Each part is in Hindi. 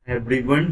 Everyone,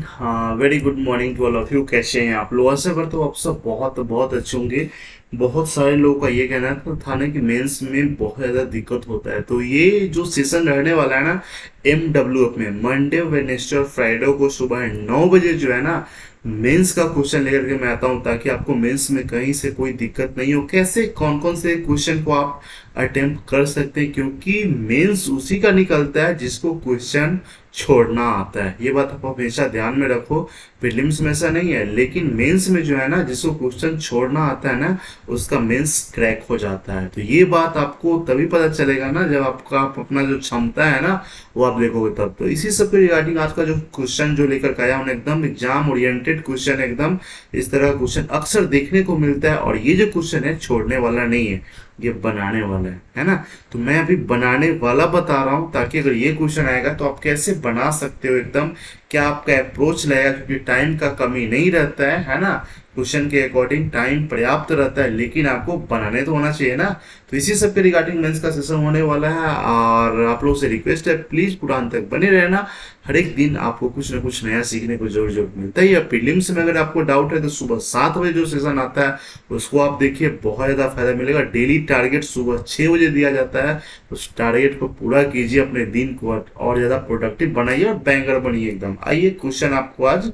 very good morning to all of you. कैसे हैं आप लोग? आशा करता हूँ आप सब बहुत बहुत अच्छे होंगे। बहुत सारे लोगों का ये कहना था ना कि मेंस में बहुत ज़्यादा दिक्कत होता है। तो ये जो सेशन रहने वाला है ना MWF में, मंडे वेडनेसडे और फ्राइडे को सुबह 9 बजे जो है ना मेंस का क्वेश्चन लेकर के मैं आता हूँ, ताकि आपको मेंस में कहीं से कोई दिक्कत नहीं हो। कैसे कौन कौन से क्वेश्चन को आप अटेम्प्ट कर सकते हैं, क्योंकि मेंस उसी का निकलता है जिसको क्वेश्चन छोड़ना आता है। ये बात आप हमेशा ध्यान में रखो। प्रीलिम्स में ऐसा नहीं है, लेकिन मेंस में जो है ना जिसको क्वेश्चन छोड़ना आता है ना उसका मेंस क्रैक हो जाता है। तो ये बात आपको तभी पता चलेगा ना जब आपका आप अपना जो क्षमता है ना वो आप देखोगे तब। तो इसी सब के रिगार्डिंग आज का जो क्वेश्चन जो लेकर के आया हूँ, एकदम एग्जाम ओरिएंटेड क्वेश्चन, एकदम इस तरह का क्वेश्चन अक्सर देखने को मिलता है। और ये जो क्वेश्चन है छोड़ने वाला नहीं है, ये बनाने वाला है ना। तो मैं अभी बनाने वाला बता रहा हूँ, ताकि अगर ये क्वेश्चन आएगा तो आप कैसे बना सकते हो एकदम, क्या आपका अप्रोच रहेगा, क्योंकि टाइम का कमी नहीं रहता है ना। क्वेश्चन के अकॉर्डिंग टाइम पर्याप्त रहता है, लेकिन आपको बनाने तो होना चाहिए ना। तो इसी सब के रिगार्डिंग मेंस का सेशन होने वाला है, और आप लोग से रिक्वेस्ट है प्लीज पूरा अंत तक बने रहना। हर एक दिन आपको कुछ ना कुछ नया सीखने को जरूर जरूर मिलता है। प्रीलिम्स में अगर आपको डाउट है तो सुबह 7 बजे जो सेशन आता है उसको आप देखिए, बहुत ज़्यादा फायदा मिलेगा। डेली टारगेट सुबह 6 बजे दिया जाता है, उस टारगेट को पूरा कीजिए, अपने दिन को और ज़्यादा प्रोडक्टिव बनाइए और बैंकर बनिए एकदम। आइए क्वेश्चन आपको आज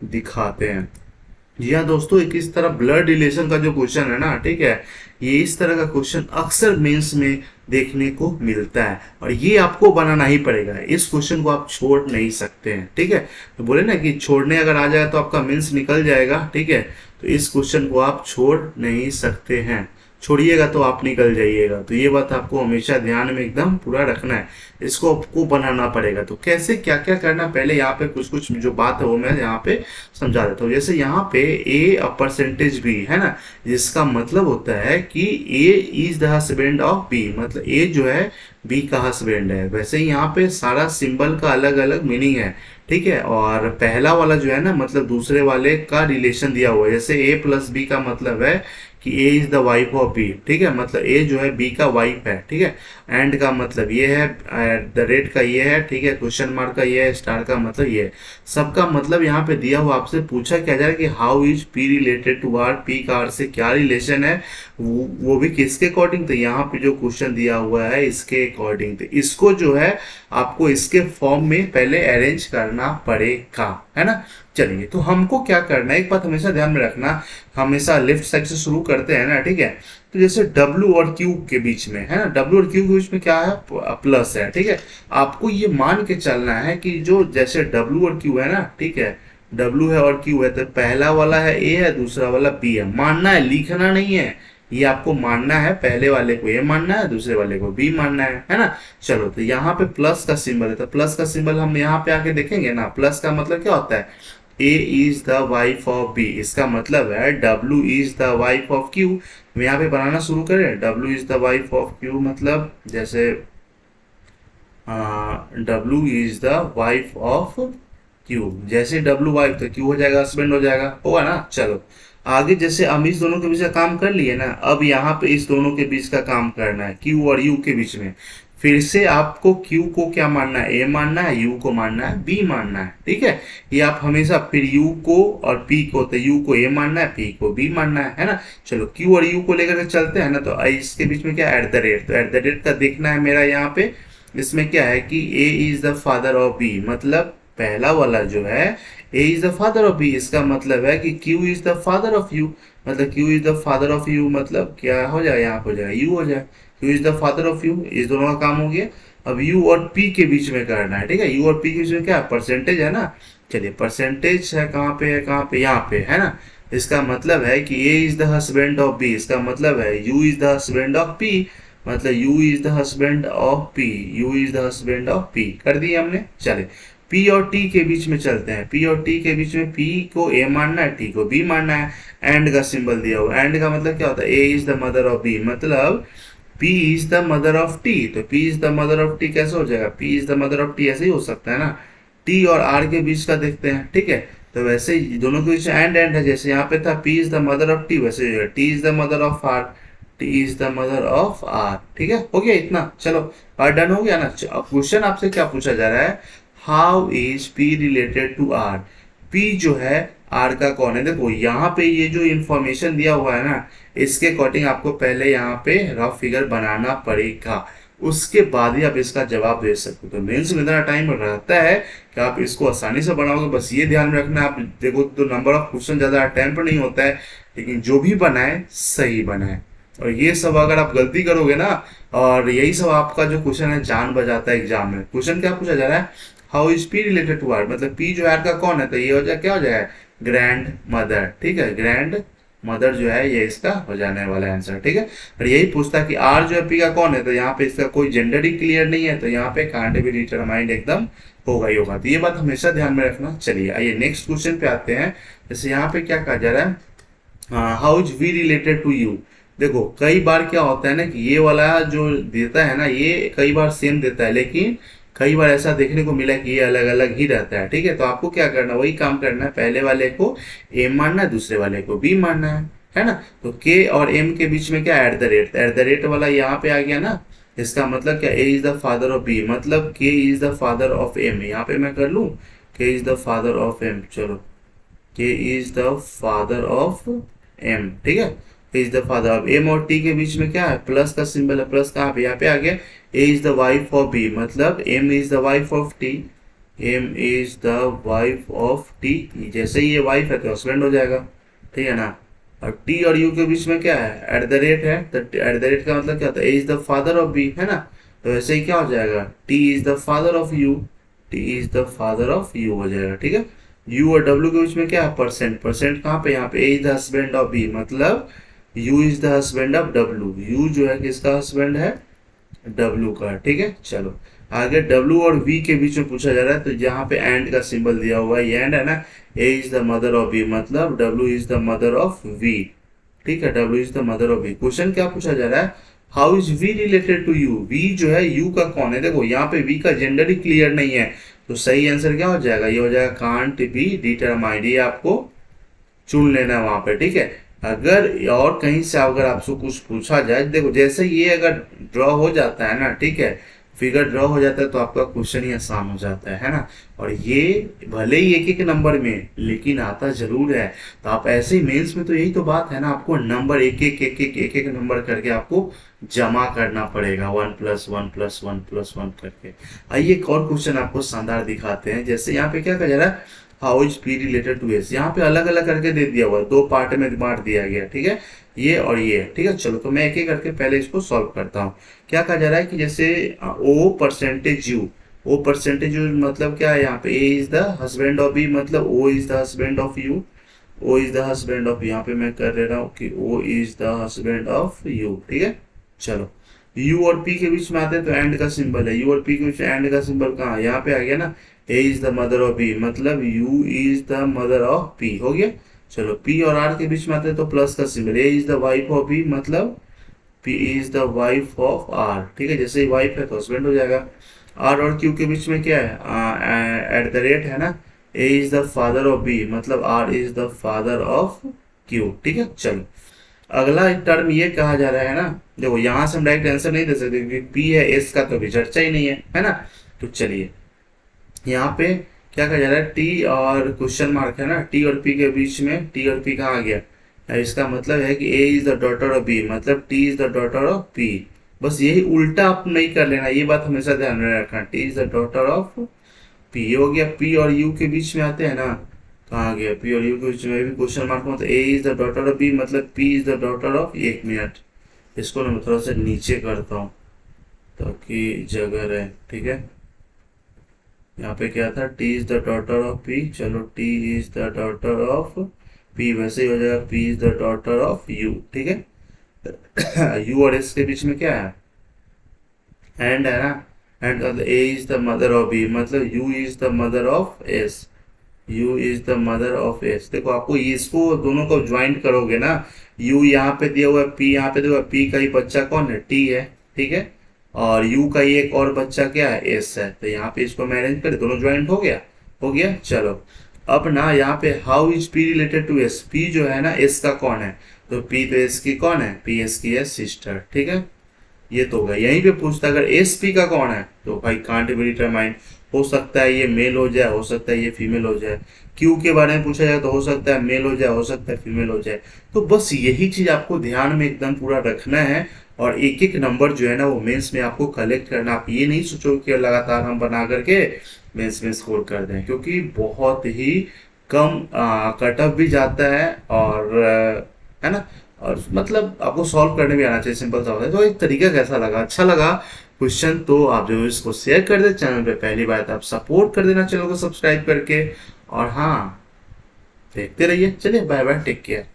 दिखाते हैं। जी हाँ दोस्तों, एक इस तरह ब्लड रिलेशन का जो क्वेश्चन है ना, ठीक है, ये इस तरह का क्वेश्चन अक्सर मेंस में देखने को मिलता है, और ये आपको बनाना ही पड़ेगा। इस क्वेश्चन को आप छोड़ नहीं सकते हैं, ठीक है। तो बोले ना कि छोड़ने अगर आ जाए तो आपका मेंस निकल जाएगा, ठीक है। तो इस क्वेश्चन को आप छोड़ नहीं सकते हैं, छोड़िएगा तो आप निकल जाइएगा। तो ये बात आपको हमेशा ध्यान में एकदम पूरा रखना है, इसको आपको बनाना पड़ेगा। तो कैसे क्या क्या करना, पहले यहाँ पे कुछ कुछ जो बात है वो मैं यहाँ पे समझा देता हूँ। जैसे यहाँ पे ए परसेंटेज बी है ना, जिसका मतलब होता है कि A is the husband of B, मतलब ए जो है बी का हस्बैंड है। वैसे ही यहाँ पे सारा सिंबल का अलग अलग मीनिंग है, ठीक है। और पहला वाला जो है ना मतलब दूसरे वाले का रिलेशन दिया हुआ है। जैसे ए प्लस बी का मतलब है कि A is the wife of B, ठीक है, मतलब ए जो है बी का वाइफ है, ठीक है। एंड का मतलब ये है, एट द रेट का ये है, ठीक है, क्वेश्चन मार्क का ये है, स्टार का मतलब ये है। सबका मतलब यहाँ पे दिया हुआ, आपसे पूछा क्या जा रहा है कि how is P related to R, P का आर से क्या रिलेशन है, वो भी किसके अकॉर्डिंग। तो यहाँ पे जो क्वेश्चन दिया हुआ है इसके अकॉर्डिंग, तो इसको जो है आपको इसके फॉर्म में पहले अरेंज करना पड़ेगा, है ना। चलिए, तो हमको क्या करना है, एक बात हमेशा ध्यान में रखना, हमेशा लेफ्ट साइड से शुरू करते हैं ना, ठीक है। तो जैसे W और Q के बीच में है ना, W और Q के बीच में क्या है, प्लस है, ठीक है। आपको ये मान के चलना है कि जो जैसे W और Q है ना, ठीक है, W है और Q है, तो पहला वाला है A है, दूसरा वाला B है। मानना है, लिखना नहीं है। ये आपको मानना है, पहले वाले को A मानना है, दूसरे वाले को B मानना है ना। चलो, तो यहाँ पे प्लस का सिंबल है, तो प्लस का सिंबल हम यहाँ पे आके देखेंगे ना। प्लस का मतलब क्या होता है, A is the wife of B, इसका मतलब है W is the wife of Q। हम यहाँ पे बनाना शुरू करें, W is the wife of Q, मतलब जैसे W is the wife of Q, जैसे W वाइफ तो Q हो जाएगा, हस्बैंड हो जाएगा, होगा ना। चलो आगे, जैसे हम इस दोनों के बीच का काम कर लिए ना, अब यहाँ पे इस दोनों के बीच का काम करना है, Q और U के बीच में। फिर से आपको Q को क्या मानना है, A मानना है, U को मानना है, B मानना है, ठीक है। ये आप हमेशा, फिर U को और P को, तो U को A मानना है, P को B मानना है ना। चलो, Q और U को लेकर के चलते हैं ना, तो इसके बीच में क्या, एट द रेट, तो एट द रेट का देखना है मेरा यहाँ पे। इसमें क्या है कि A is the father of B, मतलब पहला वाला जो है A is the father of B, इसका मतलब है कि Q is the father of U, मतलब Q is the father of U, मतलब क्या हो जाए, यहाँ हो जाए U हो जाए। Q is the father of U, इस दोनों का काम हो गया। अब U और P के बीच में करना है, ठीक है। U और P के बीच में क्या, परसेंटेज है ना। चलिए, परसेंटेज है कहाँ पे, है कहाँ पे, यहाँ पे है ना। इसका मतलब है कि A is the husband of B, इसका मतलब है U is the husband of P, मतलब U is the husband of P, U is the husband of P कर दिए हमने। चले, P और T के बीच में चलते हैं। P और T के बीच में P को A मानना है, T को B मानना है। एंड का सिंबल दिया हुआ, एंड का मतलब क्या होता है, A is the mother of B, मतलब P is the mother of T। तो P is the mother of T कैसे हो जाएगा, P is the mother of T ऐसे ही हो सकता है ना। T और R के बीच का देखते हैं, ठीक है। तो वैसे ही दोनों के बीच एंड एंड है, जैसे यहाँ पे था P is the mother of T, वैसे T is the mother of R, T is the mother of R, ठीक है। हो गया इतना, चलो पार्ट डन हो गया ना। अब क्वेश्चन आपसे क्या पूछा जा रहा है, how is P related to R, P जो है आर का कौन है। देखो यहाँ पे ये जो इंफॉर्मेशन दिया हुआ है ना, इसके अकॉर्डिंग आपको पहले यहाँ पे रफ फिगर बनाना पड़ेगा, उसके बाद ही आप इसका जवाब दे सकते हो। तो मेंस में इतना टाइम रहता है कि आप इसको आसानी से बनाओगे। बस ये ध्यान में रखना, आप देखो तो नंबर ऑफ क्वेश्चन ज़्यादा अटेम्प्ट नहीं होता है, लेकिन जो भी बनाए सही बनाए। और ये सब अगर आप गलती करोगे ना, और यही सब आपका जो क्वेश्चन है जान बजाता है एग्जाम में। क्वेश्चन क्या पूछा जा रहा है, how is P related to R, मतलब पी जो आर का कौन है, तो ये हो जाए क्या हो जाए, ग्रैंड मदर। ठीक है, ग्रैंड मदर जो है ये इसका हो जाने वाला आंसर। ठीक है, और यही पूछता कि आर जो है पी का कौन है, तो यहाँ पे इसका कोई जेंडर ही क्लियर नहीं है, तो यहाँ पे कांट बी डिटरमाइंड एकदम होगा ही होगा। तो ये बात हमेशा ध्यान में रखना। चलिए आइए नेक्स्ट क्वेश्चन पे आते हैं। जैसे यहाँ पे क्या कहा जा रहा है, how is V related to U. देखो कई बार क्या होता है ना कि ये वाला जो देता है ना, ये कई बार सेम देता है, लेकिन कई बार ऐसा देखने को मिला कि ये अलग अलग ही रहता है। ठीक है, तो आपको क्या करना है, वही काम करना है, पहले वाले को ए मानना है, दूसरे वाले को बी मानना है ना। तो के और एम के बीच में क्या, एट द रेट वाला यहाँ पे आ गया ना, इसका मतलब क्या, A is the father of B, मतलब K is the father of M. यहाँ पे मैं कर लूँ K is the father of M, चलो K is the father of M. ठीक है, is the father of M और टी के बीच में क्या है, प्लस का सिंबल है, प्लस कहाँ पे, यहाँ पे आ गया। A is the wife of B, मतलब M is the wife of T, M is the wife of T. जैसे ही ये वाइफ है तो हस्बैंड हो जाएगा, ठीक है ना। और टी और यू के बीच में क्या है, एट द रेट है, तो एट द रेट का मतलब क्या होता है, A is the father of B, है ना। तो वैसे ही क्या हो जाएगा, T is the father of U, T is the father of U हो जाएगा। ठीक है, यू और डब्ल्यू के बीच में क्या है, परसेंट, परसेंट कहाँ पे, यहाँ पे A is the husband of B, मतलब U is the husband of W, U जो है किसका हस्बैंड है, डब्ल्यू का। ठीक है, चलो आगे डब्ल्यू और वी के बीच में पूछा जा रहा है, तो यहाँ पे एंड का सिंबल दिया हुआ है, ये एंड है ना। A is the mother of B, मतलब W is the mother of V. ठीक है, W is the mother of V. Question क्या पूछा जा रहा है, how is V related to U, V जो है यू का कौन है। देखो यहाँ पे वी का जेंडर ही क्लियर नहीं है, तो सही आंसर क्या हो जाएगा, ये हो जाएगा कांट बी डिटरमाइंड। ये आपको चुन लेना है वहां पे। ठीक है, अगर और कहीं से अगर आपसे कुछ पूछा जाए, देखो जैसे ये अगर ड्रॉ हो जाता है ना, ठीक है, फिगर ड्रॉ हो जाता है, तो आपका क्वेश्चन ही आसान हो जाता है ना। और ये भले ही एक एक नंबर में, लेकिन आता जरूर है। तो आप ऐसे ही मेंस में, तो यही तो बात है ना, आपको नंबर एक एक नंबर करके आपको जमा करना पड़ेगा, 1+1+1+1 करके। आइए एक और क्वेश्चन आपको शानदार दिखाते हैं। जैसे यहाँ पे क्या कहा जा रहा है, how is P related to S, यहाँ पे अलग अलग करके दे दिया हुआ, दो पार्ट में बांट दिया गया। ठीक है, ये और ये। ठीक है, चलो तो मैं एक एक करके पहले इसको सॉल्व करता हूँ। क्या कहा जा रहा है कि जैसे O percentage U, O percentage U मतलब क्या है, यहाँ पे A is the husband of B, मतलब O is the husband of U, O is the husband of, यहाँ पे मैं कर रहा हूँ कि O is the husband of U. ठीक है, चलो यू और पी के बीच में आते हैं तो एंड का सिंबल है, यू और पी के बीच में एंड का सिंबल कहाँ है, यहाँ पे आ गया ना। A is the mother of B, मतलब U is the mother of P, हो गया। चलो पी और आर के बीच में आते हैं तो प्लस का symbol, A is the wife of B, मतलब P is the wife of R. ठीक है, जैसे ही वाइफ है तो हस्बैंड हो जाएगा। आर और क्यू के बीच में क्या है, एट द रेट है ना। A is the father of B, मतलब R is the father of Q. ठीक है, चलो अगला टर्म ये कहा जा रहा है ना, देखो यहां से हम डायरेक्ट आंसर नहीं दे सकते क्योंकि पी है, एस का तो भी चर्चा ही नहीं है ना। तो चलिए यहाँ पे क्या कहा जा रहा है, टी और क्वेश्चन मार्क है ना, टी और पी के बीच में, टी और पी कहाँ आ गया, इसका मतलब है कि A is the daughter of B, मतलब T is the daughter of P. बस यही उल्टा आप नहीं कर लेना, ये बात हमेशा ध्यान में रखना, T is the daughter of P हो गया। पी और यू के बीच में आते हैं ना, कहाँ गया, पी और यू के बीच में भी क्वेश्चन मार्क मतलब A is the daughter of B, मतलब P is the daughter of, एक मिनट इसको ना मैं थोड़ा सा नीचे करता हूँ ताकि जगह रहे। ठीक है, यहाँ पे क्या था, T is the daughter of P, चलो T is the daughter of P, वैसे ही हो जाएगा P is the daughter of U. ठीक है, यू और एस के बीच में क्या है, एंड है ना, end A is the mother of B, मतलब U is the mother of S, U is the mother of S. देखो आपको इसको दोनों को ज्वाइंट करोगे ना, यू यहाँ पे दिया हुआ है, पी यहाँ पे दिया हुआ है, पी का ही बच्चा कौन है, टी है। ठीक है, और यू का ही एक और बच्चा क्या है, एस है, तो यहाँ पे इसको मैं अरेंज कर, दोनों ज्वाइंट हो गया, हो गया। चलो अब ना यहाँ पे how is P related to S, P जो है ना एस का कौन है, तो पी तो एस की कौन है, पी एस की है सिस्टर। ठीक है, ये तो हो गया। यहीं पे पूछता अगर एसपी का कौन है, तो भाई कांट बी डिटरमाइन, हो सकता है ये मेल हो जाए, हो सकता है ये फीमेल हो जाए। क्यू के बारे में पूछा जाए तो हो सकता है मेल हो जाए, हो सकता है फीमेल हो जाए। तो बस यही चीज आपको ध्यान में एकदम पूरा रखना है, और एक एक नंबर जो है ना वो मेंस में आपको कलेक्ट करना। आप ये नहीं सोचो कि लगातार हम बना करके मेंस में स्कोर कर दें, क्योंकि बहुत ही कम कट ऑफ भी जाता है, और है ना, और मतलब आपको सॉल्व करने भी आना चाहिए, सिंपल सा होता है। तो एक तरीका कैसा लगा, अच्छा लगा क्वेश्चन, तो आप जो इसको शेयर कर दे। चैनल पे पहली बार तो आप सपोर्ट कर देना चैनल को सब्सक्राइब करके, और हाँ देखते रहिए। चलिए बाय बाय, टेक केयर।